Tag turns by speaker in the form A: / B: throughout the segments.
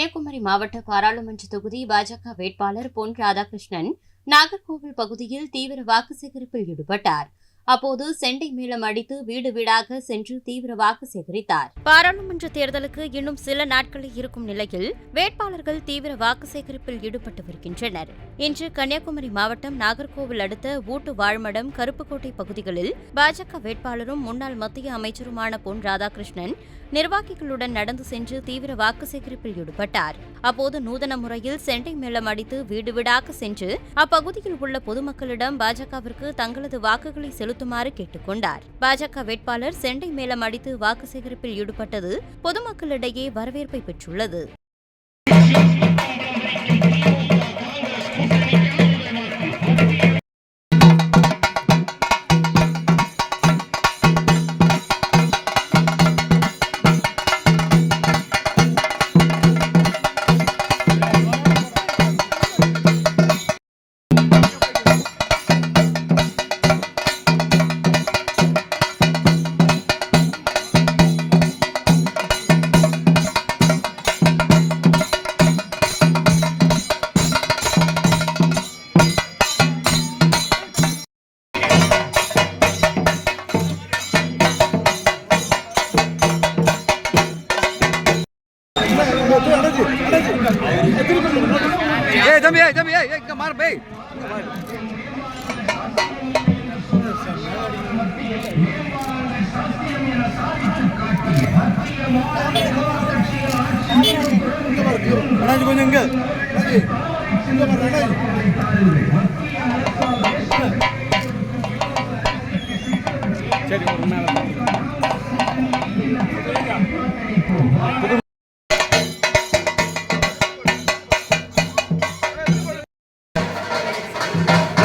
A: கன்னியாகுமரி மாவட்ட பாராளுமன்ற தொகுதி பாஜக வேட்பாளர் பொன் ராதாகிருஷ்ணன் நாகர்கோவில் பகுதியில் தீவிர வாக்கு சேகரிப்பில் ஈடுபட்டார். அப்போது செண்டை மேளம் அடித்து வீடு வீடாக சென்று தீவிர வாக்கு சேகரித்தார். பாராளுமன்ற தேர்தலுக்கு இன்னும் சில நாட்களே இருக்கும் நிலையில் வேட்பாளர்கள் தீவிர வாக்கு சேகரிப்பில் ஈடுபட்டு வருகின்றனர். இன்று கன்னியாகுமரி மாவட்டம் நாகர்கோவில் அடுத்த ஊட்டு வாழ்மடம், கருப்புக்கோட்டை பகுதிகளில் பாஜக வேட்பாளரும் முன்னாள் மத்திய அமைச்சருமான பொன் ராதாகிருஷ்ணன் நிர்வாகிகளுடன் நடந்து சென்று தீவிர வாக்கு சேகரிப்பில் ஈடுபட்டார். அப்போது நூதன முறையில் செண்டை மேளம் அடித்து வீடு வீடாக சென்று அப்பகுதியில் உள்ள பொதுமக்களிடம் பாஜகவிற்கு தங்களது வாக்குகளை செலுத்துமாறு கேட்டுக் கொண்டார். பாஜக வேட்பாளர் செண்டை மேளம் அடித்து வாக்கு சேகரிப்பில் ஈடுபட்டது பொதுமக்களிடையே வரவேற்பை பெற்றுள்ளது.
B: मार भाई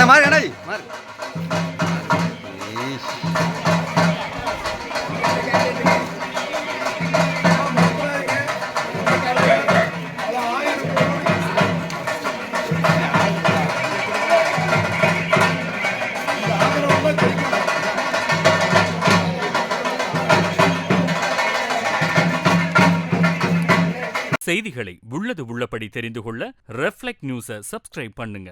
B: मार गणा जी मार
C: செய்திகளை உள்ளது உள்ளபடி தெரிந்து கொள்ள ரெஃப்ளெக்ட் நியூஸை சப்ஸ்கிரைப் பண்ணுங்க.